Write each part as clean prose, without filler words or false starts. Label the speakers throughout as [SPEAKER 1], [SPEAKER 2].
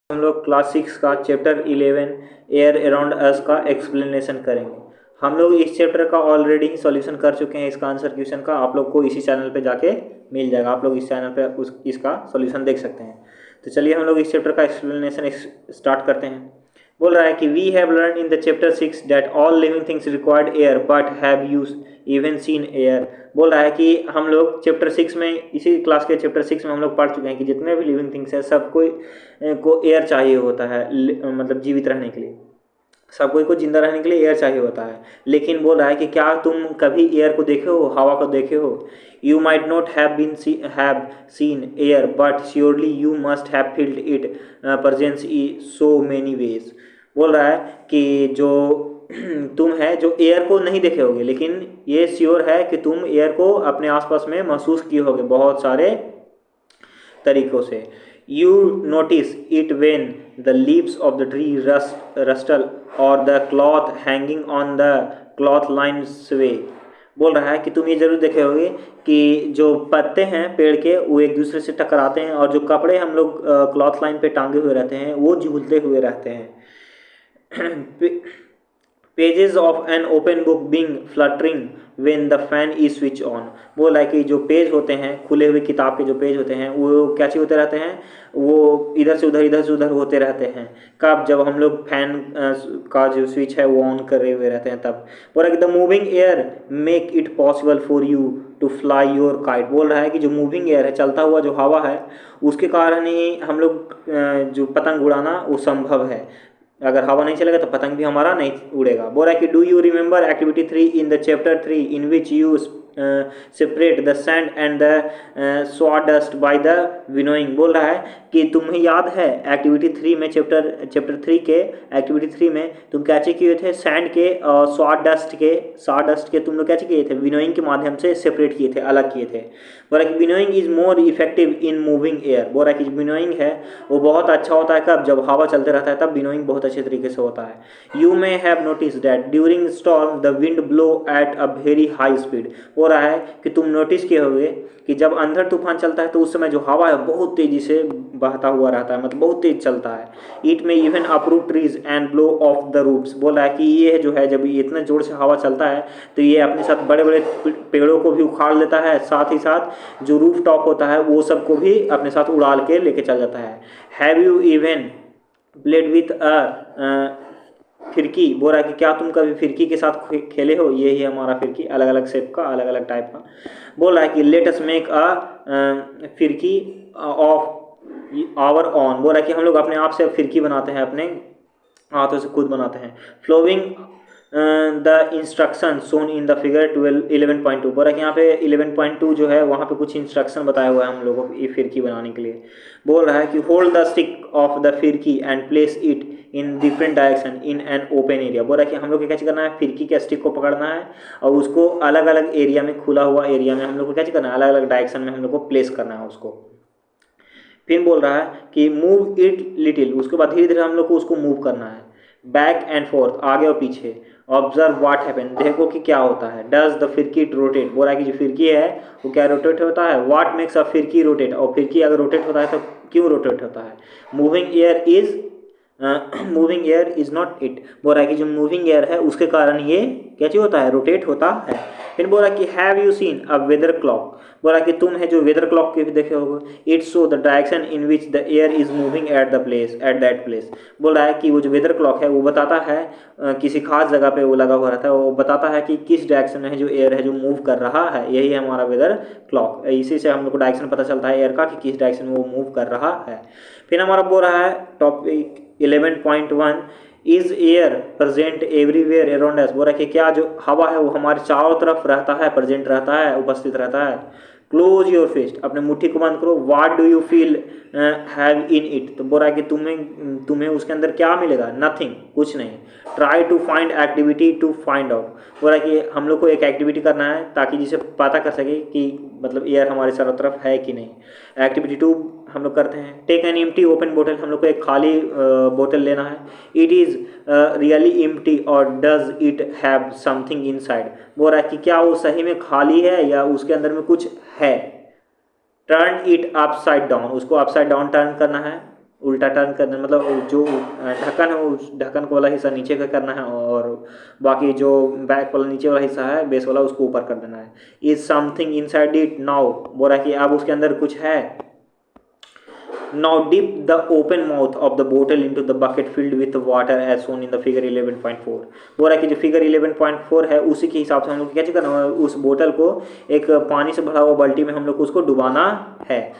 [SPEAKER 1] हम लोग क्लास 6 का चैप्टर 11 एयर अराउंड अस का एक्सप्लेनेशन करेंगे। हम लोग इस चैप्टर का ऑलरेडी ही सॉल्यूशन कर चुके हैं। इसका आंसर क्वेश्चन का आप लोग को इसी चैनल पे जाके मिल जाएगा। आप लोग इस चैनल पे इसका सॉल्यूशन देख सकते हैं। तो चलिए हम लोग इस चैप्टर का एक्सप्लेनेशन स्टार्ट करते हैं। बोल रहा है कि we have learn in the chapter 6 that all living things required air but have use even seen air. बोल रहा है कि हम लोग चैप्टर 6 में, इसी क्लास के चैप्टर 6 में हम लोग पढ़ चुके हैं कि जितने भी लिविंग थिंग्स हैं सब को एयर चाहिए होता है, मतलब जीवित रहने के लिए। सब कोई को जिंदा रहने के लिए एयर चाहिए होता है। लेकिन बोल रहा है कि क्या तुम कभी एयर को देखे हो, हवा को देखे हो? You might not have seen air but surely you must have field it presence in so many ways. बोल रहा है कि जो तुम है जो एयर को नहीं देखे होगे, लेकिन ये श्योर है कि तुम एयर को अपने आसपास में महसूस किए होगे बहुत सारे तरीकों से। You notice it when the leaves of the tree rustle और the cloth hanging on the cloth line sway. बोल रहा है कि तुम ये जरूर देखे होगे कि जो पत्ते हैं पेड़ के वो एक दूसरे से टकराते हैं, और जो कपड़े हम लोग क्लॉथ लाइन पे टांगे हुए रहते हैं वो झूलते हुए रहते हैं। Pages of an open book being fluttering when the fan is switch on. बोला है कि जो पेज होते हैं, खुले हुए किताब के जो पेज होते हैं वो क्या चीज होते रहते हैं, वो इधर से उधर होते रहते हैं। कब? जब हम लोग फैन का जो स्विच है वो ऑन करे हुए रहते हैं तब। बोला कि the moving air make it possible for you to fly your kite. बोल रहा है कि जो मूविंग एयर है, चलता हुआ जो हवा है, उसके कारण ही हम लोग जो पतंग उड़ाना वो संभव है। अगर हवा नहीं चलेगा तो पतंग भी हमारा नहीं उड़ेगा। बोल रहा है कि do you remember activity 3 in the chapter 3 in which you separate the sand and the sawdust by the winnowing. बोल रहा है कि तुम्हें याद है एक्टिविटी 3 में, चैप्टर 3 के एक्टिविटी 3 में तुम कैसे किए थे सैंड के और सॉडस्ट के तुम लोग कैसे किए थे? विनोइंग के माध्यम से सेपरेट किए थे, अलग किए थे। बोल रहा है कि winnowing is more effective in moving air. बोल रहा है कि विनोइंग है वो बहुत अच्छा होता है कब? जब हवा चलते रहता है तब विनोइंग बहुत अच्छे तरीके से होता है। You may have notice that during storm the wind blow at a very high speed. हो रहा है कि तुम नोटिस किए होगे कि जब अंधड़ तूफान चलता है तो उस समय जो हवा है बहुत तेजी से बहता हुआ रहता है, मतलब बहुत तेज चलता है। It may even uproot trees and blow off the roots. बोल रहा है कि ये जो है जब इतने जोर से हवा चलता है तो ये अपने साथ बड़े बड़े पेड़ों को भी उखाड़ लेता है, साथ ही साथ जो रूफ टॉप होता है वो सबको भी अपने साथ उड़ाल के लेके चल जाता है। Have you even played with a फिरकी। बोल रहा है कि क्या तुम कभी फिरकी के साथ खेले हो? ये ही हमारा फिरकी, अलग अलग शेप का, अलग अलग टाइप का। बोल रहा है कि लेट अस मेक अ फिरकी ऑफ आवर ऑन। बोल रहा है कि हम लोग अपने आप से फिरकी बनाते हैं, अपने हाथों से खुद बनाते हैं। Following the instruction shown in the figure 11.2। बोल रहा है कि यहाँ पे 11.2 जो है वहाँ पे कुछ इंस्ट्रक्शन बताया हुआ है हम लोगों को ये फिरकी बनाने के लिए। बोल रहा है कि hold the stick of the फिरकी and place it in different direction in an open area. बोल रहा है कि हम लोग को क्या करना है, फिरकी के स्टिक को पकड़ना है और उसको अलग अलग एरिया में, खुला हुआ एरिया में हम लोग को क्या करना है, अलग अलग डायरेक्शन में हम लोग को प्लेस करना है उसको। फिर बोल रहा है कि मूव इट लिटिल, उसके बाद धीरे धीरे हम लोग को उसको मूव करना है। बैक एंड फोर्थ, आगे और पीछे। ऑब्जर्व व्हाट हैपन, देखो कि क्या होता है। डज द फिरकी रोटेट। बोल रहा है कि जो फिरकी है वो क्या रोटेट होता है? व्हाट मेक्स अ फिरकी रोटेट, और फिरकी अगर रोटेट होता है तो क्यों रोटेट होता है? Moving air is not it. बोल रहा है कि जो मूविंग एयर है उसके कारण ये क्या चीज होता है, रोटेट होता है। फिर बोल रहा है कि have you seen a weather clock. बोल रहा है कि तुम है जो वेदर क्लॉक के भी देखे होगे। It show the direction in which the air is moving at that place. बोल रहा है कि वो जो वेदर क्लॉक है वो बताता है किसी खास जगह पे वो लगा हुआ रहता है, वो बताता है कि किस डायरेक्शन में है जो एयर है जो मूव कर रहा है। यही है हमारा वेदर क्लॉक। इसी से हम लोग को डायरेक्शन पता चलता है एयर का कि किस डायरेक्शन में वो मूव कर रहा है। फिर हमारा बोल रहा है topic 11.1 is air present everywhere around us. बोल रहा है कि क्या जो हवा है वो हमारे चारों तरफ रहता है, प्रेजेंट रहता है, उपस्थित रहता है। क्लोज योर फेस्ट, अपने मुट्ठी को बंद करो। What do you feel have in it. तो बोल रहा है कि तुम्हें उसके अंदर क्या मिलेगा? नथिंग, कुछ नहीं। Try to find activity to find out. बोल रहा है कि हम लोग को एक एक्टिविटी करना है ताकि जिसे पता कर सके कि मतलब एयर हमारे चारों तरफ है कि नहीं। एक्टिविटी 2 हम लोग करते हैं। टेक एन एम्प्टी ओपन बोतल, हम लोग को एक खाली बोतल लेना है। इट इज़ रियली एम्प्टी और does it have something inside. बोल रहा है कि क्या वो सही में खाली है या उसके अंदर में कुछ है। टर्न इट अपसाइड डाउन, उसको अपसाइड डाउन टर्न करना है। उल्टा टर्न करना, मतलब जो ढक्कन है उस ढक्कन को वाला हिस्सा नीचे का करना है और बाकी जो बैक वाला नीचे वाला हिस्सा है बेस वाला उसको ऊपर कर देना है। Is something inside it now, बोल रहा है कि अब उसके अंदर कुछ है। Now dip the open mouth of the bottle into the bucket filled with water as shown in the figure 11.4। बोल रहा है कि जो फिगर 11.4 है उसी के हिसाब से हम लोग क्या करना है, उस बोतल को एक पानी से भरा हुआ बाल्टी में हम लोग को उसको डुबाना है।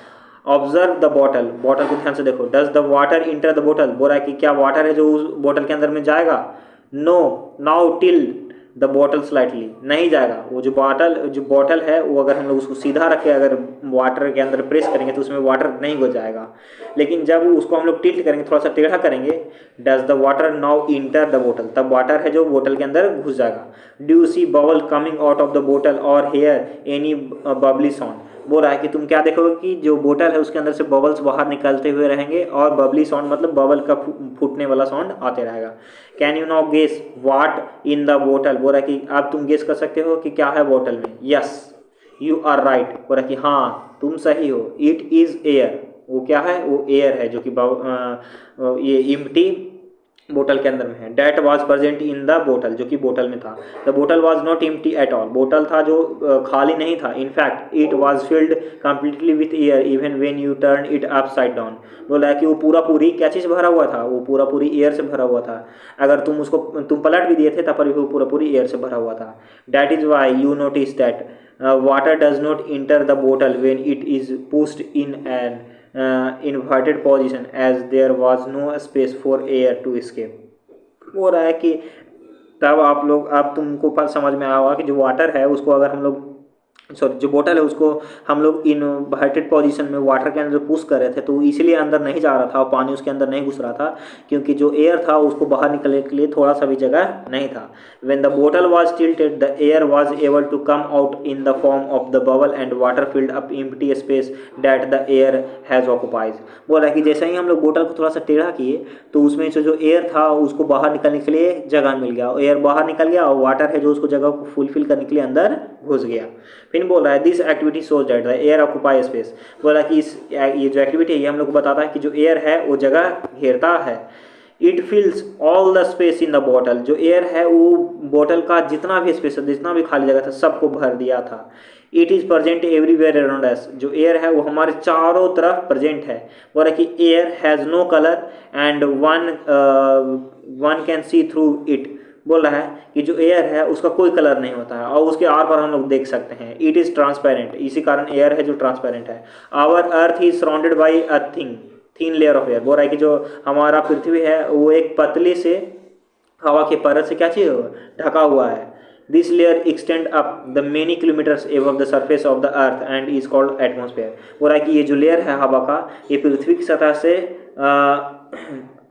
[SPEAKER 1] ऑब्जर्व द बॉटल, बॉटल को ध्यान से देखो। Does the water enter the बोतल, बोल रहा है कि क्या वाटर है जो उस बोतल के अंदर में जाएगा। No, now tilt the bottle slightly, नहीं जाएगा। वो जो बॉटल है वो अगर हम लोग उसको सीधा रखे, अगर वाटर के अंदर प्रेस करेंगे तो उसमें वाटर नहीं घुस जाएगा। लेकिन जब उसको हम लोग टिल्ट करेंगे, थोड़ा सा टेढ़ा करेंगे, does the water now inter the बोतल, तब वाटर है जो बोतल के अंदर घुस जाएगा। Do you see bubble coming out of the बोतल और हेयर एनी बबली साउंड, बोल रहा है कि तुम क्या देखोगे कि जो बोतल है उसके अंदर से बबल्स बाहर निकलते हुए रहेंगे और बबली साउंड मतलब बबल का फूटने वाला साउंड आते रहेगा। Can you now guess what in the बोतल, बोल रहा है कि अब तुम गेस कर सकते हो कि क्या है बोतल में। यस यू आर राइट, बोल रहा है कि हाँ तुम सही हो। इट इज़ एयर, वो क्या है, वो एयर है जो कि ये इम्प्टी बोतल के अंदर में है। That was present in the बोतल, जो कि बोतल में था। द बोतल was not empty at all, बोतल था जो खाली नहीं था। In fact it was filled completely with air even when U turn it upside down, बोला है कि वो पूरा पूरी क्या चीज़ भरा हुआ था, वो पूरा पूरी एयर से भरा हुआ था। अगर तुम पलट भी दिए थे तब पर वो पूरा पूरी एयर से भरा हुआ था। That is why you notice that water does not enter the बोतल when it is pushed in an inverted position as there was no space for air to escape। हो रहा है कि तब आप लोग, अब तुमको समझ में आया होगा कि जो वाटर है उसको अगर हम लोग जो बोतल है उसको हम लोग इनवर्टेड पोजीशन में वाटर के अंदर पुश कर रहे थे तो इसीलिए अंदर नहीं जा रहा था और पानी उसके अंदर नहीं घुस रहा था, क्योंकि जो एयर था उसको बाहर निकलने के लिए थोड़ा सा भी जगह नहीं था। व्हेन द बोतल was tilted the air was able to come out in the form of the bubble and water filled up empty space that the air has occupies. बोल रहा है कि जैसे ही हम लोग बोतल को थोड़ा सा टेढ़ा किए तो उसमें से जो एयर था उसको बाहर निकलने के लिए जगह मिल गया, एयर बाहर निकल गया और वाटर है जो उसको जगह को फुलफिल करने के लिए अंदर घुस गया। फिर बोल रहा है this activity shows that the air occupy space, बोला कि ये जो एक्टिविटी है ये हम लोग को बताता है कि जो एयर है वो जगह घेरता है। It fills all the space in the bottle, जो एयर है वो बोतल का जितना भी स्पेस है, जितना भी खाली जगह था सबको भर दिया था। It is present everywhere around us, जो एयर है वो हमारे चारों तरफ प्रेजेंट है। बोला कि air has no colour and one can see through it, बोल रहा है कि जो एयर है उसका कोई कलर नहीं होता है और उसके आर पर हम लोग देख सकते हैं। इट इज़ ट्रांसपेरेंट, इसी कारण एयर है जो ट्रांसपेरेंट है। Our earth is surrounded by a thin layer of air, बोल रहा है कि जो हमारा पृथ्वी है वो एक पतली से हवा के परत से क्या चीज़ ढका हुआ है। This layer extend up the many kilometres above the surface of the earth and is called atmosphere, बोल रहा है कि ये जो लेयर है हवा का ये पृथ्वी की सतह से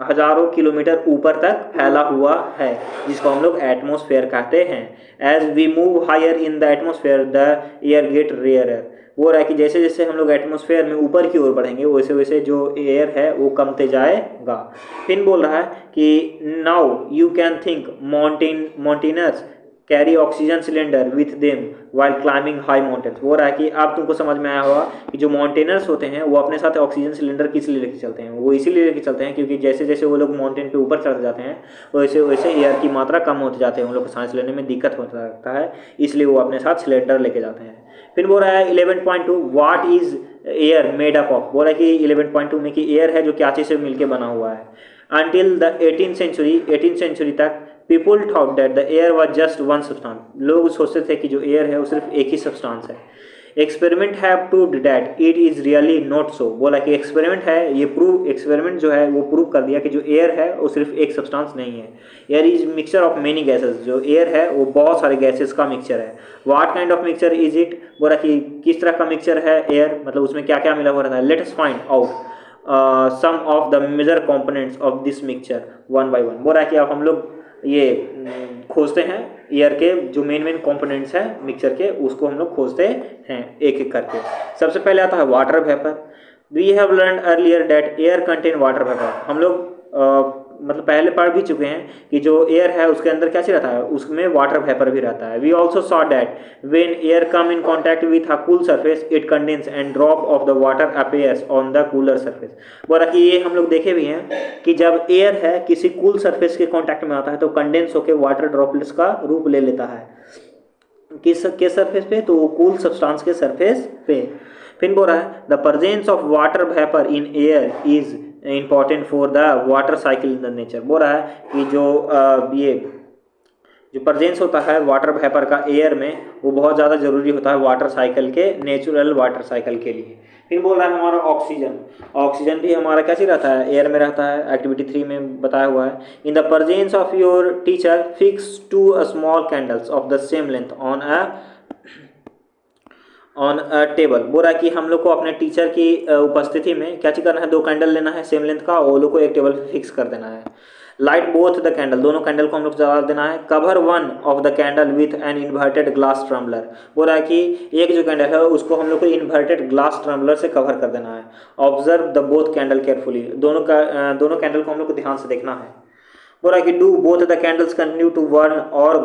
[SPEAKER 1] हजारों किलोमीटर ऊपर तक फैला हुआ है, जिसको हम लोग एटमॉस्फेयर कहते हैं। As we move higher in the atmosphere the air get rarer, वो रहा है कि जैसे जैसे हम लोग एटमॉस्फेयर में ऊपर की ओर बढ़ेंगे वैसे वैसे जो एयर है वो कमते जाएगा। फिर बोल रहा है कि now you can think mountaineers carry oxygen cylinder with them while climbing high mountains, वो रहा है कि अब तुमको समझ में आया होगा कि जो माउंटेनर्स होते हैं वो अपने साथ ऑक्सीजन सिलेंडर किस लिए लेके चलते हैं। वो इसीलिए लेके चलते हैं क्योंकि जैसे जैसे वो लोग माउंटेन पे ऊपर चढ़ते जाते हैं वैसे वैसे एयर की मात्रा कम होती जाती है, उन लोग को सांस लेने में दिक्कत होता रहता है, इसलिए वो अपने साथ सिलेंडर लेके जाते हैं। फिर बोल रहा है 11.2 what is air made up of, बोल रहा है कि 11.2 में कि एयर है जो क्या चीज़ से मिलकर बना हुआ है। अनटिल द 18th सेंचुरी तक people thought that the air was just one substance, लोग सोचते थे कि जो एयर है वो सिर्फ एक ही सब्सटेंस है। Experiment have proved that it is really not so, बोला कि एक्सपेरिमेंट है ये एक्सपेरिमेंट जो है वो प्रूव कर दिया कि जो एयर है वो सिर्फ एक सब्सटेंस नहीं है। Air is mixture of many gases, जो एयर है वो बहुत सारे गैसेस का मिक्सचर है। What kind of mixture is it, बोला कि किस तरह का मिक्सचर है एयर, मतलब उसमें क्या क्या मिला हुआ रहता है। Let us find out some of the major components of this mixture one by one, बोला कि अब हम लोग ये खोजते हैं एयर के जो मेन कंपोनेंट्स हैं मिक्सचर के, उसको हम लोग खोजते हैं एक एक करके। सबसे पहले आता है water vapour. We have learn earlier that air contain water vapour, हम लोग मतलब पहले पढ़ भी चुके हैं कि जो एयर है उसके अंदर क्या चीज रहता है, उसमें वाटर वेपर भी रहता है। We also saw that when air come in contact with a cool surface it condense and drop of the water appears on the cooler surface. बोला कि ये हम लोग देखे भी हैं कि जब एयर है किसी कूल सरफेस के कॉन्टैक्ट में आता है तो कंडेंस होकर वाटर ड्रॉपलेट्स का रूप ले लेता है। किस सरफेस पे, तो कूल सब्सटेंस के सरफेस पे। फिर बोल रहा है the presence of water vapour in air is important for the water cycle in the nature. बोल रहा है कि ये जो प्रेजेंस होता है वाटर वेपर का एयर में वो बहुत ज़्यादा जरूरी होता है वाटर साइकिल के, नेचुरल वाटर साइकिल के लिए। फिर बोल रहा है हमारा ऑक्सीजन, ऑक्सीजन भी हमारा कैसे रहता है, एयर में रहता है। एक्टिविटी 3 में बताया हुआ है in the presence of your teacher fix 2 small candles of the same length on a table. बोल रहा है कि हम लोग को अपने टीचर की उपस्थिति में क्या चीज करना है, 2 कैंडल लेना है सेम लेंथ का, और वो लोग को एक टेबल पे फिक्स कर देना है। लाइट बोथ द कैंडल, दोनों कैंडल को हम लोग जला देना है। Cover one of the candle with an inverted glass tumbler. बोल रहा है कि एक जो कैंडल है उसको हम लोग को इन्वर्टेड ग्लास ट्रम्बलर से कवर कर देना है। Observe the both candle carefully, दोनों कैंडल को हम लोग को ध्यान से देखना है। बोल रहा है कि do both the candles continue to burn और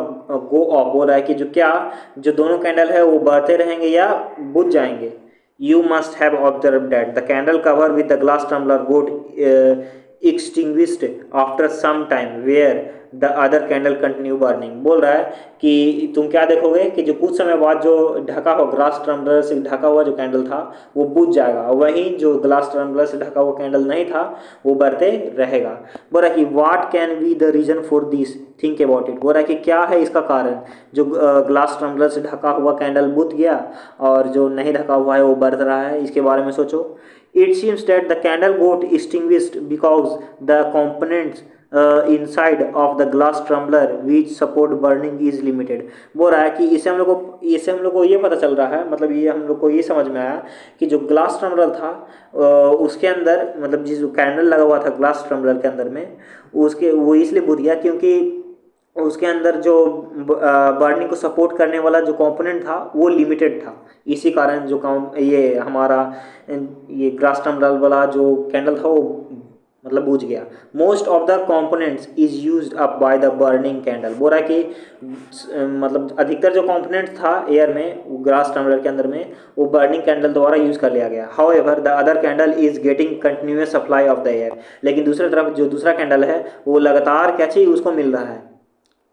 [SPEAKER 1] गो ऑफ। बोल रहा है कि जो दोनों कैंडल है वो बढ़ते रहेंगे या बुझ जाएंगे। You must have observe that the candle cover with the glass tumbler got extinguished after some time where the other candle continue burning। बोल रहा है कि तुम क्या देखोगे कि जो कुछ समय बाद जो ढका हुआ ग्लास टम्बलर से ढका हुआ जो कैंडल था वो बुझ जाएगा, वहीं जो ग्लास टम्बलर से ढका हुआ कैंडल नहीं था वो बढ़ते रहेगा। बोल रहा है कि what can be the reason for this, think about it. बोल रहा है कि क्या है इसका कारण, जो ग्लास टम्बलर से ढका हुआ कैंडल बुझ गया और जो नहीं ढका हुआ है वो बढ़ रहा है, इसके बारे में सोचो। It seems that the candle got extinguished because the components inside of the glass tumbler which support burning is limited। बोल रहा है कि इससे हम लोग को ये पता चल रहा है, मतलब ये हम लोग को ये समझ में आया कि जो ग्लास टम्बलर था उसके अंदर, मतलब जिस कैंडल लगा हुआ था ग्लास टम्बलर के अंदर में, उसके वो इसलिए बुझ गया क्योंकि उसके अंदर जो बर्निंग को सपोर्ट करने वाला जो कंपोनेंट था वो लिमिटेड था। इसी कारण जो ये हमारा ये ग्लास टम्बलर वाला जो कैंडल था वो मतलब बुझ गया। Most of the components is used up by the burning candle. बोल रहा है कि मतलब अधिकतर जो कंपोनेंट था एयर में ग्लास टम्बलर के अंदर में वो बर्निंग कैंडल द्वारा यूज कर लिया गया। However the other candle is getting continuous supply of the air. लेकिन दूसरी तरफ जो दूसरा कैंडल है वो लगातार क्या चाहिए उसको मिल रहा है,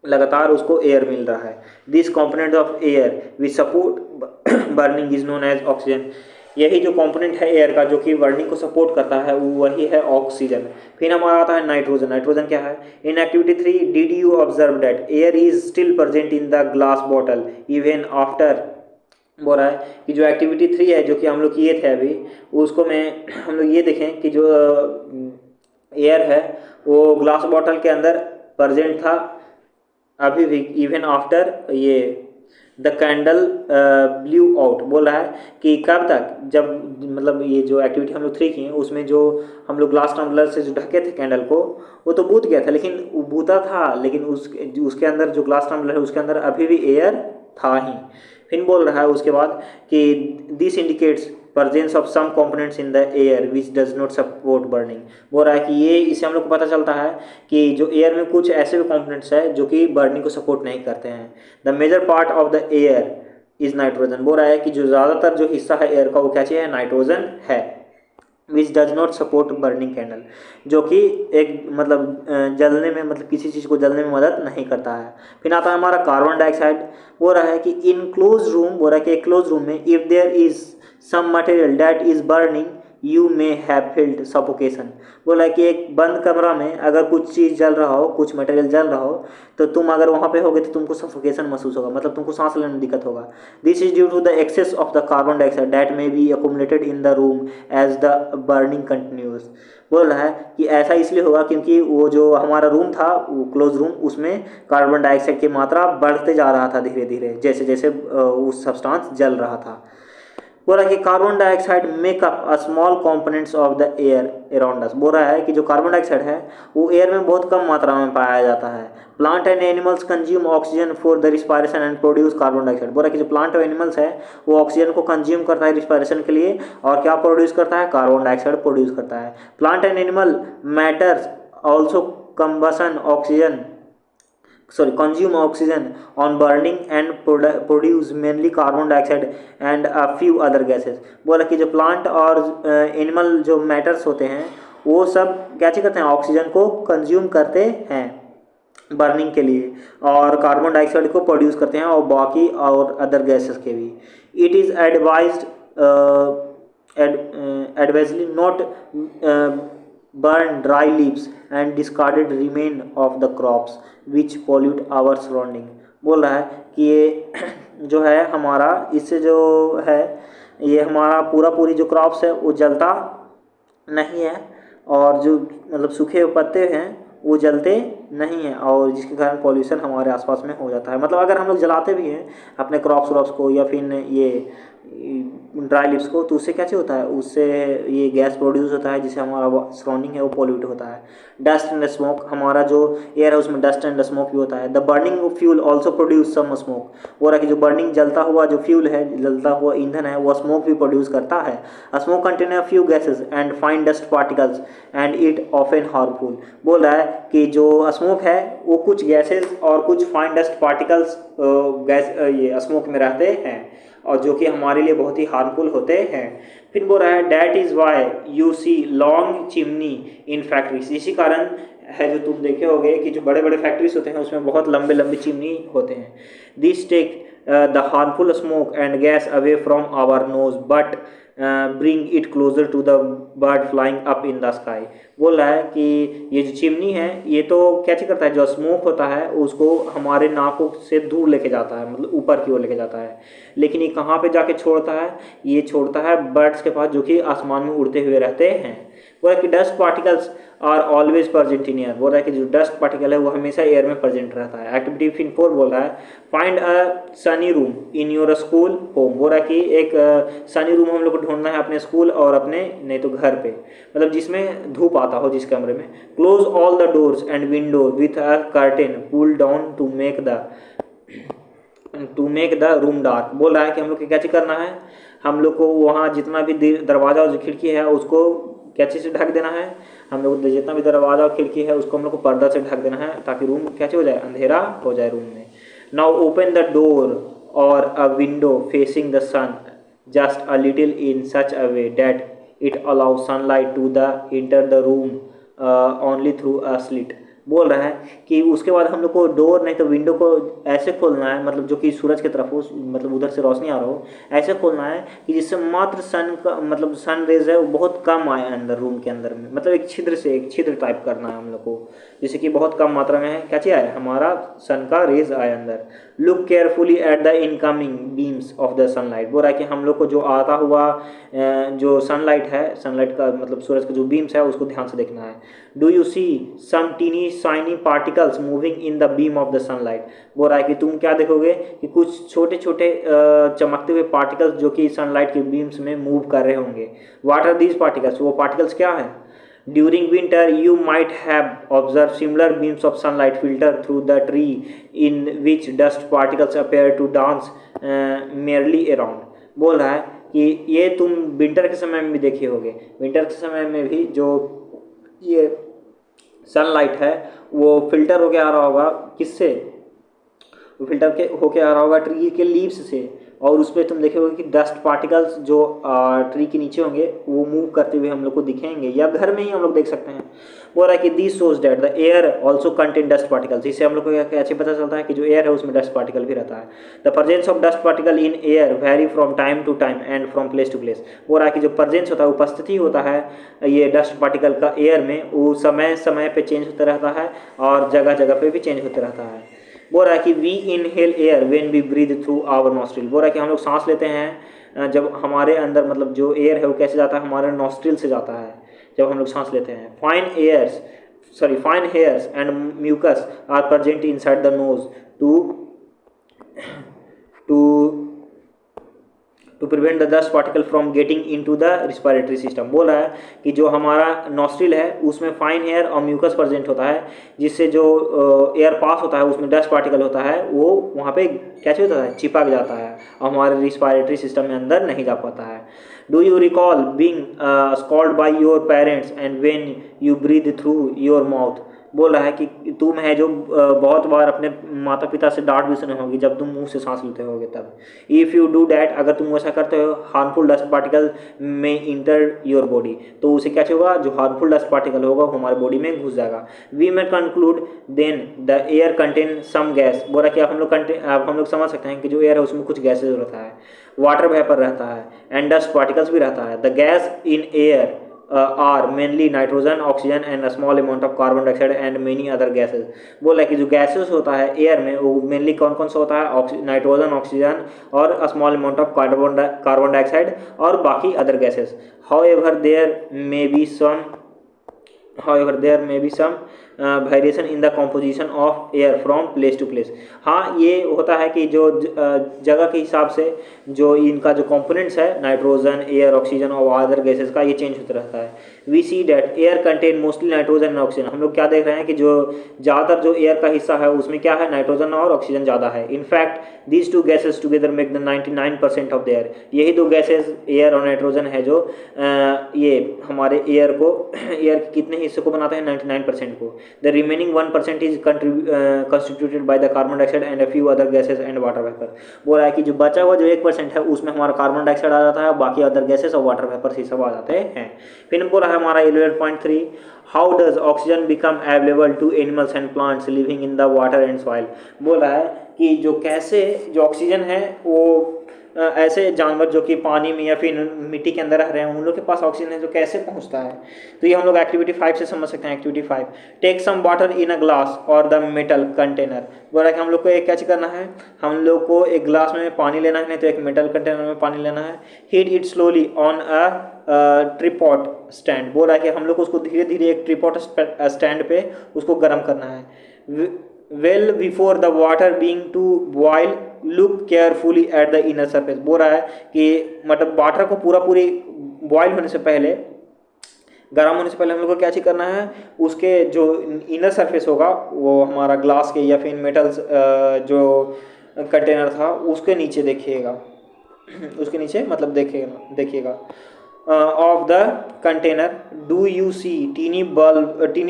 [SPEAKER 1] लगातार उसको एयर मिल रहा है। This component of air which support burning is known as oxygen. यही जो कंपोनेंट है एयर का जो कि बर्निंग को सपोर्ट करता है वही है ऑक्सीजन। फिर हमारा आता है नाइट्रोजन। नाइट्रोजन क्या है, in activity 3 did you observe that air is still present in the glass bottle even after. बोल रहा है कि जो एक्टिविटी 3 है जो कि हम लोग किए थे अभी, उसको हम लोग ये देखें कि जो एयर है वो ग्लास बॉटल के अंदर प्रेजेंट था अभी भी, इवन आफ्टर ये द कैंडल ब्लू आउट। बोल रहा है कि कब तक, जब मतलब ये जो एक्टिविटी हम लोग 3 की हैं उसमें जो हम लोग ग्लास टम्बलर से जो ढके थे कैंडल को वो तो बूझ गया था, लेकिन वो बूता था, लेकिन उसके अंदर जो ग्लास टम्बलर है उसके अंदर अभी भी एयर था ही। फिर बोल रहा है उसके बाद कि this indicates presence of some components in the air which does not support burning। बोल रहा है कि ये इससे हम लोग को पता चलता है कि जो एयर में कुछ ऐसे भी कंपोनेंट्स है जो कि बर्निंग को सपोर्ट नहीं करते हैं। The major part of the air is nitrogen. बोल रहा है कि जो ज़्यादातर जो हिस्सा है एयर का वो क्या चाहिए, नाइट्रोजन है। Which does not support burning candle, जो कि एक मतलब जलने में, मतलब किसी चीज़ को जलने में मदद नहीं करता है। फिर आता है हमारा कार्बन डाइऑक्साइड। बोल रहा है कि इन क्लोज रूम, बोल रहा है कि एक क्लोज रूम में if there is some material that is burning you may have felt suffocation। बोला है कि एक बंद कमरा में अगर कुछ चीज़ जल रहा हो, कुछ मटेरियल जल रहा हो, तो तुम अगर वहाँ पे होगे तो तुमको सफोकेशन महसूस होगा, मतलब तुमको सांस लेने में दिक्कत होगा। This is due to the excess of the carbon dioxide that may be accumulated in the room as the burning continues. बोल रहा है कि ऐसा इसलिए होगा क्योंकि वो जो हमारा रूम था वो क्लोज रूम, उसमें कार्बन डाइऑक्साइड की मात्रा बढ़ते जा रहा था धीरे धीरे, जैसे जैसे उस सब्सटेंस जल रहा था। बोल रहा है कि carbon dioxide makeup a small components of the air around us. बोल रहा है कि जो कार्बन डाइऑक्साइड है वो एयर में बहुत कम मात्रा में पाया जाता है। Plant and animals consume oxygen for the respiration and produce carbon dioxide. बोल रहा है कि जो प्लांट और एनिमल्स है वो ऑक्सीजन को कंज्यूम करता है रिस्पायरेशन के लिए, और क्या प्रोड्यूस करता है, कार्बन डाइऑक्साइड प्रोड्यूस करता है। Plant and animal matters also combustion oxygen consume oxygen on burning and produce mainly carbon dioxide and a few other gases। बोला कि जो प्लांट और एनिमल जो मैटर्स होते हैं वो सब क्या करते हैं, ऑक्सीजन को कंज्यूम करते हैं बर्निंग के लिए और कार्बन डाइऑक्साइड को प्रोड्यूस करते हैं और बाकी और अदर गैसेस के भी। It is advisably not burn dry leaves and discarded remain of the crops which pollute our surrounding। बोल रहा है कि ये जो है हमारा, इससे जो है ये हमारा पूरी जो क्रॉप्स है वो जलता नहीं है और जो मतलब सूखे पत्ते हैं वो जलते नहीं हैं और जिसके कारण पॉल्यूशन हमारे आसपास में हो जाता है। मतलब अगर हम लोग जलाते भी हैं अपने क्रॉप्स को या फिर ये ड्राई लिप्स को तो उससे क्या होता है, उससे ये गैस प्रोड्यूस होता है जिससे हमारा सराउंडिंग है वो पॉल्यूट होता है। डस्ट एंड स्मोक, हमारा जो एयर है उसमें डस्ट एंड स्मोक भी होता है। The burning fuel also produce some smoke. वो रहा कि जो बर्निंग जलता हुआ जो फ्यूल है, जलता हुआ ईंधन है, वो स्मोक भी प्रोड्यूस करता है। Smoke contain a few gases and fine dust particles and it often harmful. बोल रहा है कि जो स्मोक है वो कुछ गैसेज और कुछ फाइन डस्ट पार्टिकल्स गैस ये स्मोक में रहते हैं और जो कि हमारे लिए बहुत ही हार्मफुल होते हैं। फिर बोल रहा है that is why you see long chimney in factories. इसी कारण है जो तुम देखे होगे कि जो बड़े बड़े फैक्ट्रीज होते हैं उसमें बहुत लंबे लंबे चिमनी होते हैं। This take the harmful smoke and gas away from our nose but bring it closer to the bird flying up in the sky. बोल रहा है कि ये जो चिमनी है ये तो क्या करता है, जो स्मोक होता है उसको हमारे नाकों से दूर लेके जाता है, मतलब ऊपर की ओर लेके जाता है। लेकिन ये कहाँ पे जाके छोड़ता है, ये छोड़ता है बर्ड्स के पास जो कि आसमान में उड़ते हुए रहते हैं। बोल रहा है कि dust particles are always present in air. बोल रहा है कि जो डस्ट पार्टिकल है वो हमेशा एयर में प्रेजेंट रहता है। एक्टिविटी फिन 4 बोल रहा है find a Sunny room in your school home. बोल रहा है कि एक सनी रूम हम लोग को ढूंढना है अपने स्कूल और अपने नहीं तो घर पे, मतलब जिसमें धूप आता हो जिस कमरे में। Close all the doors and window with a curtain pull down to make the room dark. बोल रहा है कि हम लोग को क्या करना है, हम लोग को वहाँ जितना भी दरवाज़ा और खिड़की है उसको क्या चीज़ से ढक देना है। हम लोग जितना भी दरवाज़ा और खिड़की है उसको हम लोग को पर्दा से ढक देना है ताकि रूम क्या हो जाए, अंधेरा हो जाए रूम में। Now open the door or a window facing the sun just a little in such a way that it allow sunlight to the enter the room only through a slit. बोल रहा है कि उसके बाद हम लोग को डोर नहीं तो विंडो को ऐसे खोलना है, मतलब जो कि सूरज की तरफ हो, मतलब उधर से रोशनी आ रहा हो, ऐसे खोलना है कि जिससे मात्र सन का मतलब सन रेज है वो बहुत कम आए अंदर रूम के अंदर में। मतलब एक छिद्र टाइप करना है हम लोग को, जैसे कि बहुत कम मात्रा में है क्या आए हमारा सन का रेज आए अंदर। Look carefully at the incoming beams of the sunlight. बोल रहा है कि हम लोग को जो आता हुआ जो सनलाइट है, सनलाइट का मतलब सूरज का जो बीम्स है उसको ध्यान से देखना है। Do you see some tiny shiny particles moving in the beam of the sunlight. बोल रहा है कि तुम क्या देखोगे कि कुछ छोटे छोटे चमकते हुए पार्टिकल्स जो कि सनलाइट के बीम्स में मूव कर रहे होंगे। व्हाट आर दीज पार्टिकल्स, वो पार्टिकल्स क्या है। During winter, you might have observed similar beams of sunlight filter through the tree in which dust particles appear to dance merely around। बोल रहा है कि ये तुम विंटर के समय में भी देखे होगे। विंटर के समय में भी जो ये सनलाइट है वो फिल्टर होके आ रहा होगा, किससे, फिल्टर के होके आ रहा होगा ट्री के लीव्स से, और उस पर तुम देखेंगे कि डस्ट पार्टिकल्स जो ट्री के नीचे होंगे वो मूव करते हुए हम लोग को दिखेंगे या घर में ही हम लोग देख सकते हैं। बोल रहा है कि this shows that the air also contain dust particles. इससे हम लोग को कैसे पता चलता है कि जो एयर है उसमें डस्ट पार्टिकल भी रहता है। The presence of dust particle in air vary from time to time and from place to place. बोल रहा है कि जो प्रेजेंस होता है, उपस्थिति होता है ये डस्ट पार्टिकल का एयर में, वो समय समय पे चेंज होता रहता है और जगह जगह पे भी चेंज होते रहता है। बोल रहा है कि we inhale air when we breathe through our nostril. बोल रहा है कि हम लोग सांस लेते हैं जब हमारे अंदर मतलब जो एयर है वो कैसे जाता है, हमारे नॉस्ट्रिल से जाता है जब हम लोग सांस लेते हैं। Fine hairs and mucus are present inside the nose to prevent the dust particle from getting into the respiratory system. बोल रहा है कि जो हमारा नॉस्ट्रिल है उसमें फाइन एयर और म्यूकस प्रेजेंट होता है, जिससे जो एयर पास होता है उसमें डस्ट पार्टिकल होता है वो वहाँ पे क्या होता है, चिपक जाता है और हमारे रिस्पिरेटरी सिस्टम में अंदर नहीं जा पाता है। Do you recall being scolded by your parents and when you breathe through your mouth बोल रहा है कि तुम है जो बहुत बार अपने माता पिता से डांट भी सुने होगी जब तुम मुंह से सांस लेते होगे तब। इफ़ यू डू डैट, अगर तुम ऐसा करते हो, हार्मफुल डस्ट पार्टिकल में इंटर योर बॉडी, तो उसे क्या होगा, जो हार्मफुल डस्ट पार्टिकल होगा वो हमारे बॉडी में घुस जाएगा। We may conclude then the air contain some gas, बोला कि अब हम लोग समझ सकते हैं कि जो एयर है उसमें कुछ गैसेज रहता है, वाटर वेपर रहता है एंड डस्ट पार्टिकल्स भी रहता है। The gas in air are mainly nitrogen, oxygen and a small amount of carbon dioxide and many other gases. बोला कि जो गैसेस होता है एयर में वो मेनली कौन कौन सा होता है, नाइट्रोजन, ऑक्सीजन और a small amount of carbon dioxide और बाकी other gases. However there may be some variation in the composition of air from place to place. हाँ, ये होता है कि जो जगह के हिसाब से जो इनका जो कंपोनेंट्स है, नाइट्रोजन, एयर, ऑक्सीजन और अदर गैसेस का, ये चेंज होता रहता है। We see that air contain mostly nitrogen and oxygen. हम लोग क्या देख रहे हैं कि जो ज़्यादातर जो एयर का हिस्सा है उसमें क्या है, नाइट्रोजन और ऑक्सीजन ज़्यादा है। In fact these two gases together make the 99% of the air. यही दो गैसेज एयर और नाइट्रोजन है जो ये हमारे एयर के कितने हिस्से को बनाते हैं, 99% को। The remaining 1% is constituted by the carbon dioxide and a few other gases and water vapour. बोल रहा है कि जो बचा हुआ जो 1% है उसमें हमारा कार्बन डाइऑक्साइड आ जाता है और बाकी अदर गैसेज और वाटर वेपर ही सब आ जाते हैं। फिर बोला है हमारा 11.3, how does oxygen become available to animals and plants living in the water and soil. बोल रहा है कि जो कैसे जो ऑक्सीजन है वो ऐसे जानवर जो कि पानी में या फिर मिट्टी के अंदर रह रहे हैं उन लोग के पास ऑक्सीजन है जो कैसे पहुंचता है। तो ये हम लोग एक्टिविटी 5 से समझ सकते हैं। Activity 5, take some water in a glass or the metal container. बोल रहा है कि हम लोग को एक क्या करना है, हम लोग को एक ग्लास में पानी लेना है, नहीं तो एक मेटल कंटेनर में पानी लेना है। Heat it slowly on a tripod stand. बोल रहा है कि हम लोग को उसको धीरे धीरे एक ट्रिपॉट स्टैंड पे उसको गर्म करना है। Well before the water being to boil look carefully at the inner surface. बोल रहा है कि मतलब वाटर को पूरी बॉयल होने से पहले, गर्म होने से पहले हम लोग को क्या चीज करना है, उसके जो इनर सरफेस होगा वो हमारा ग्लास के या फिर मेटल्स जो कंटेनर था उसके नीचे देखिएगा, उसके नीचे मतलब देखिएगा of the container do you see tiny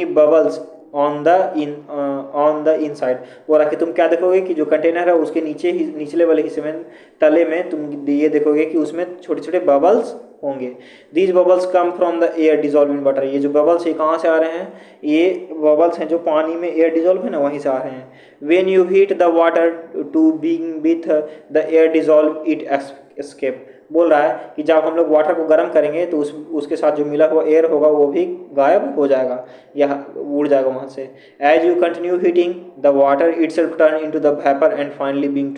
[SPEAKER 1] bubbles on the inside. बोला कि तुम क्या देखोगे कि जो कंटेनर है उसके निचले वाले हिस्से में, तले में तुम ये देखोगे कि उसमें छोटे छोटे बबल्स होंगे। These bubbles come from the air dissolve in water. ये जो बबल्स ये कहाँ से आ रहे हैं, ये बबल्स हैं जो पानी में एयर डिजॉल्व है ना वहीं से आ रहे हैं। When you heat the water to being with the air dissolve it escape. बोल रहा है कि जब हम लोग वाटर को गर्म करेंगे तो उसके साथ जो मिला हुआ एयर होगा वो भी गायब हो जाएगा या उड़ जाएगा वहाँ से। As you continue heating the water itself turn into the vapour and finally being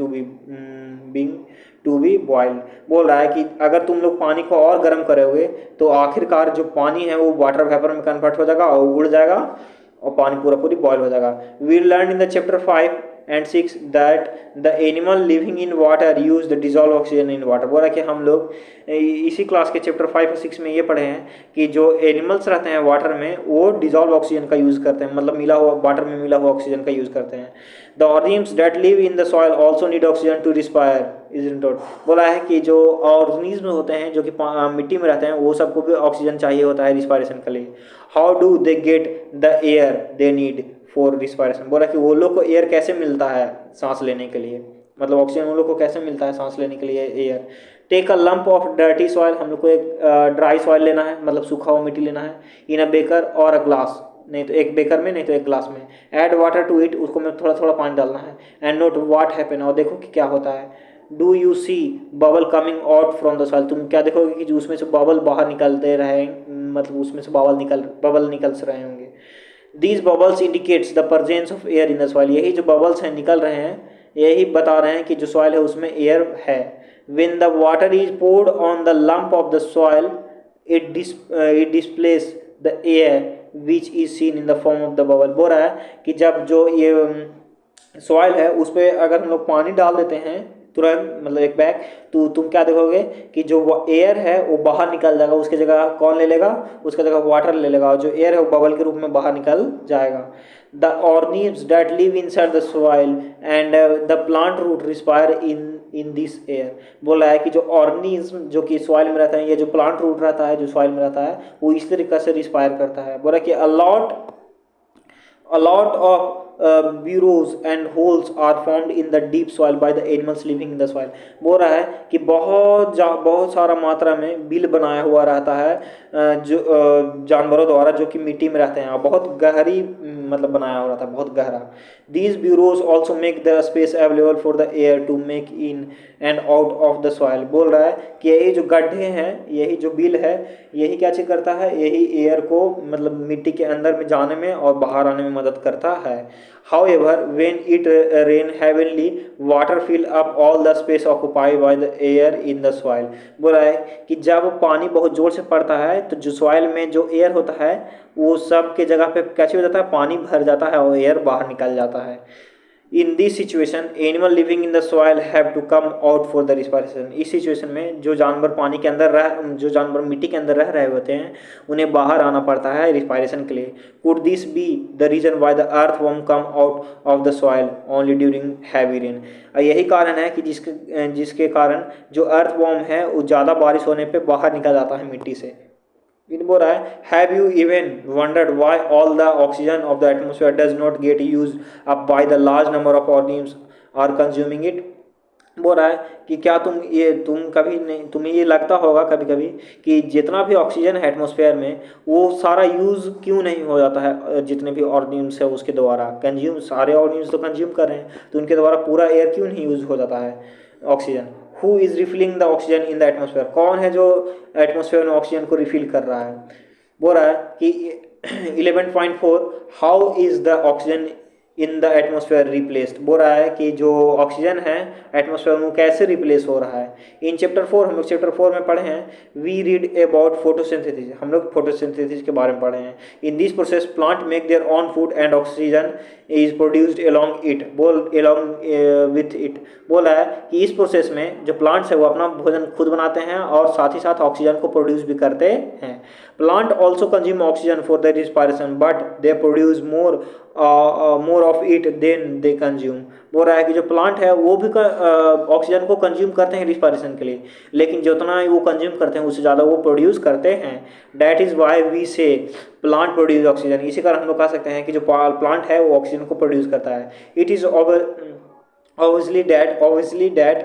[SPEAKER 1] to be boiled. बोल रहा है कि अगर तुम लोग पानी को और गर्म करोगे तो आखिरकार जो पानी है वो वाटर वेपर में कन्वर्ट हो जाएगा और उड़ जाएगा और पानी पूरी बॉयल हो जाएगा। We learn in the chapter 5 and 6 that the animal living in water use the dissolved oxygen in water। बोला कि हम लोग इसी क्लास के चैप्टर 5 और 6 में ये पढ़े हैं कि जो एनिमल्स रहते हैं वाटर में वो डिजॉल्व ऑक्सीजन का यूज़ करते हैं, मतलब मिला हुआ वाटर में मिला हुआ ऑक्सीजन का यूज़ करते हैं। The organisms that live in the soil also need oxygen to respire isn't it. बोला है कि जो ऑर्गेनिज्म होते हैं जो कि मिट्टी में रहते हैं वो सबको भी ऑक्सीजन चाहिए होता है रिस्पायरेशन के लिए। How do they get the air they need for respiration. बोला कि वो लोग को एयर कैसे मिलता है सांस लेने के लिए, मतलब ऑक्सीजन उन लोग को कैसे मिलता है सांस लेने के लिए air. Take a lump of dirty soil. हम लोग को एक ड्राई सॉइल लेना है, मतलब सूखा हुआ मिट्टी लेना है। इन अ बेकर और अ ग्लास, नहीं तो एक बेकर में नहीं तो एक ग्लास में। ऐड वाटर टू इट, उसको में थोड़ा थोड़ा पानी डालना है। एंड नोट व्हाट हैपन, और देखो कि क्या होता है। Do you see bubble coming out from the soil. तुम क्या देखोगे कि जो उसमें से बबल बाहर निकलते रहे, मतलब उसमें से बबल निकल रहे होंगे। These bubbles indicates the presence of air in the soil। यही जो bubbles हैं निकल रहे हैं यही बता रहे हैं कि जो soil है उसमें air है। When the water is poured on the lump of the soil, it displaces the air which is seen in the form of the bubble। बोल रहा है कि जब जो ये सॉइल है उस पर अगर हम लोग पानी डाल देते हैं तुरंत, मतलब एक बैग, तो तुम क्या देखोगे कि जो वो एयर है वो बाहर निकल जाएगा, उसके जगह कौन ले लेगा, उसके जगह वाटर ले लेगा और जो एयर है वो बबल के रूप में बाहर निकल जाएगा। The organisms that live inside the soil and the plant root respire in this air. बोल रहा है कि जो ऑर्गेनिज्म जो कि सॉइल में रहता है, ये जो प्लांट रूट रहता है जो सॉइल में रहता है वो इस तरीके से रिस्पायर करता है। बोला कि A lot of burrows and holes are formed in the deep soil by the animals living in the soil। बोल रहा है कि बहुत सारा मात्रा में बिल बनाया हुआ रहता है जो जानवरों द्वारा जो कि मिट्टी में रहते हैं, और बहुत गहरी मतलब बनाया हुआ रहता है, बहुत गहरा। These burrows also make the space available for the air to make in and out of the soil। बोल रहा है कि यही जो गड्ढे हैं, यही जो बिल है, यही क्या चीज करता है, यही एयर को मतलब मिट्टी के अंदर में जाने में और बाहर आने में मदद करता है। However, when it rain heavily, water fill up all the space occupied by the air in the soil। बोल रहा है कि जब पानी बहुत जोर से पड़ता है तो जो सॉइल में जो एयर होता है वो सब के जगह पे कैसे हो जाता है, पानी भर जाता है और एयर बाहर निकल जाता है। In this situation animal living in the soil have to come out for the respiration. इस सिचुएशन में जो जानवर पानी के अंदर जो जानवर मिट्टी के अंदर रह रहे होते हैं उन्हें बाहर आना पड़ता है रिस्पायरेशन के लिए। Could this be the reason why the earthworm come out of the soil only during heavy rain. यही कारण है कि जिसके कारण जो अर्थ वर्म है वो ज़्यादा बारिश होने पर बाहर निकल जाता है मिट्टी से। इन बोल रहा है have you even wondered why all the oxygen of the atmosphere does not get used up by the large number of organisms are consuming it. बोल रहा है कि क्या तुम कभी नहीं, तुम्हें ये लगता होगा कभी कभी कि जितना भी ऑक्सीजन है एटमोसफेयर में वो सारा यूज़ क्यों नहीं हो जाता है, जितने भी ऑर्गेनिम्स है उसके द्वारा कंज्यूम, सारे ऑर्गेनिम्स तो कंज्यूम कर रहे हैं तो उनके द्वारा पूरा एयर क्यों नहीं यूज़ हो जाता है oxygen. Who is refilling the oxygen in the atmosphere, कौन है जो एटमोसफेयर में ऑक्सीजन को रिफिल कर रहा है। बोल रहा है कि 11.4 how is the oxygen in the atmosphere replaced. बोल रहा है कि जो ऑक्सीजन है एटमोसफेयर में कैसे रिप्लेस हो रहा है। इन चैप्टर 4 हम लोग चैप्टर 4 में पढ़े हैं वी रीड अबाउट फोटोसिंथेसिस, हम लोग फोटोसिंथेसिस के बारे में पढ़े हैं। In this process plant make their on food and oxygen is produced along with it. बोल रहा है कि इस प्रोसेस में जो प्लांट्स है वो अपना भोजन खुद बनाते हैं और साथ ही साथ ऑक्सीजन को प्रोड्यूस भी करते हैं। Plant also consume oxygen for the respiration but they produce more of it than they consume. बोल रहा है कि जो प्लांट है वो भी ऑक्सीजन को कंज्यूम करते हैं रिस्पायरेशन के लिए, लेकिन जितना वो कंज्यूम करते हैं उससे ज़्यादा वो प्रोड्यूस करते हैं। डैट इज़ वाई वी से प्लांट प्रोड्यूस ऑक्सीजन। इसी कारण हम लोग कह सकते हैं कि जो प्लांट है वो ऑक्सीजन को प्रोड्यूस करता है। It is obviously that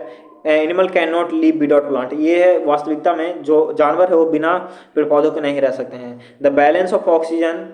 [SPEAKER 1] animal can not live without plant. ये है वास्तविकता में जो जानवर है वो बिना पेड़ पौधों के नहीं रह सकते हैं। द बैलेंस ऑफ ऑक्सीजन,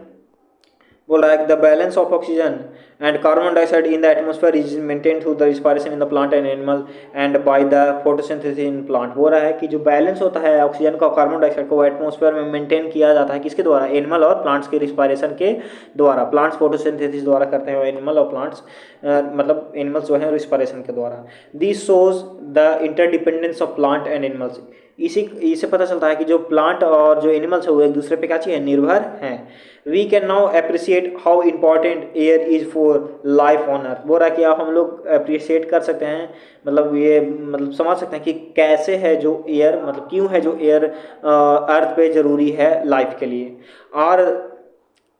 [SPEAKER 1] बोल रहा है the balance of oxygen and carbon dioxide in the atmosphere is maintain through the respiration in the plant and animal and by the photosynthesis in plant. बोल रहा है कि जो बैलेंस होता है ऑक्सीजन का और कार्बन डाइऑक्साइड को एटमोसफेयर में मेंटेन किया जाता है किसके द्वारा, एनिमल और प्लांट्स के रिस्पायरेशन के द्वारा। प्लांट्स फोटोसिंथेसिस द्वारा करते हैं एनिमल और प्लांट्स मतलब एनिमल्स जो है रिस्पायरेशन के द्वारा। This shows the interdependence of plant and animals. इससे पता चलता है कि जो प्लांट और जो एनिमल्स है वो एक दूसरे पे क्या चाहिए, निर्भर हैं। We can now appreciate how important air is for life on earth. बोल रहा है कि आप हम लोग अप्रिशिएट कर सकते हैं, मतलब ये मतलब समझ सकते हैं कि कैसे है जो एयर, मतलब क्यों है जो एयर अर्थ पे ज़रूरी है लाइफ के लिए। और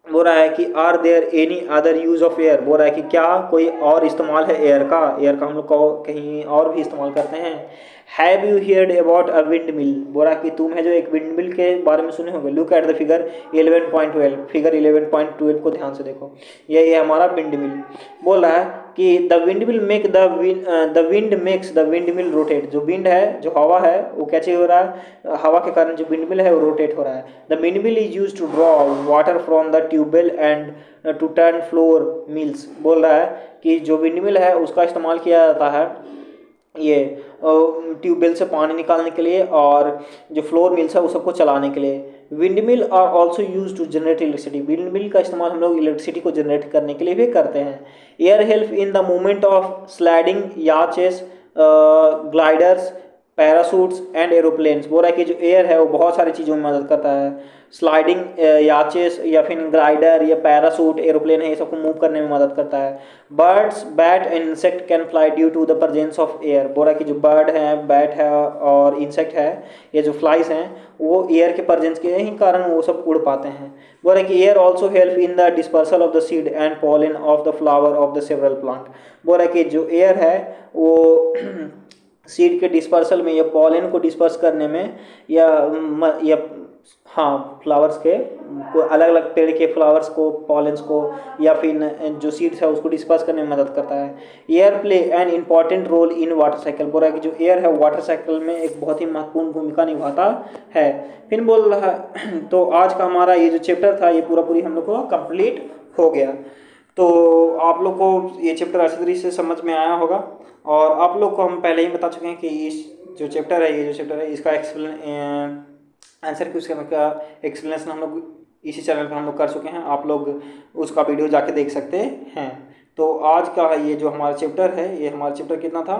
[SPEAKER 1] बोल रहा है कि are there any other use of air. बोल रहा है कि क्या कोई और इस्तेमाल है एयर का, एयर का हम लोग कहीं और भी इस्तेमाल करते हैं। Have you heard about a wind mill. बोल रहा है कि तुम है जो एक विंड मिल के बारे में सुने होंगे। Look at the figure 11.12, figure 11.12 को ध्यान से देखो, ये हमारा विंड मिल। बोल रहा है कि the wind mill make the wind makes the wind mill rotate. जो विंड है, जो हवा है वो कैसे हो रहा है, हवा के कारण जो विंड मिल है वो रोटेट हो रहा है। The windmill is use to draw water from the tubewell and to turn flour mills. बोल रहा है कि जो विंड मिल है उसका इस्तेमाल किया जाता है ये ट्यूबवेल से पानी निकालने के लिए और जो फ्लोर मिल्स है उस सबको चलाने के लिए। Windmill are also use to generate electricity. Windmill का इस्तेमाल हम लोग इलेक्ट्रिसिटी को जनरेट करने के लिए भी करते हैं। Air help in the movement of sliding याचेस, ग्लाइडर्स, पैरासूट्स एंड एरोप्लेन्स। बोल रहा है कि जो एयर है वो बहुत सारी चीज़ों में मदद करता है। स्लाइडिंग याचेस या फिर ग्लाइडर या पैरासूट, एरोप्लेन है, ये सबको मूव करने में मदद करता है। Birds, bat and insect can fly due to the presence of air. बोल रहा है कि जो बर्ड है, बैट है और इंसेक्ट है, ये जो फ्लाइज हैं वो एयर के प्रेजेंस के ही कारण वो सब उड़ पाते हैं। बोल रहा है कि air also help in the dispersal of the seed and pollen of the flower of the several plant. बोल रहा है कि जो एयर है वो सीड के डिस्पर्सल में या पॉलन को डिस्पर्स करने में या हाँ, फ्लावर्स के अलग अलग पेड़ के फ्लावर्स को, पॉलेंस को, या फिर जो सीड्स है उसको डिस्पर्स करने में मदद करता है। Air play an important role in water cycle, बोल रहा है कि जो एयर है वाटर साइकिल में एक बहुत ही महत्वपूर्ण भूमिका निभाता है। फिर बोल रहा है तो आज का हमारा ये जो चैप्टर था ये पूरा पूरी हम लोग को कंप्लीट हो गया। तो आप लोग को ये चैप्टर अच्छी तरीके से समझ में आया होगा, और आप लोग को हम पहले ही बता चुके हैं कि इस जो चैप्टर है, ये जो चैप्टर है इसका आंसर क्वेश्चन का एक्सप्लेनेशन हम लोग इसी चैनल पर हम लोग कर चुके हैं, आप लोग उसका वीडियो जाके देख सकते हैं। तो आज का ये जो हमारा चैप्टर है, ये हमारा चैप्टर कितना था,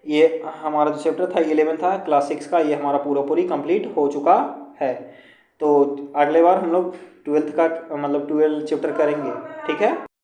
[SPEAKER 1] ये हमारा जो चैप्टर था 11 था क्लास 6 का, ये हमारा पूरा पूरी कंप्लीट हो चुका है। तो अगले बार हम लोग 12th का मतलब 12 चैप्टर करेंगे, ठीक है।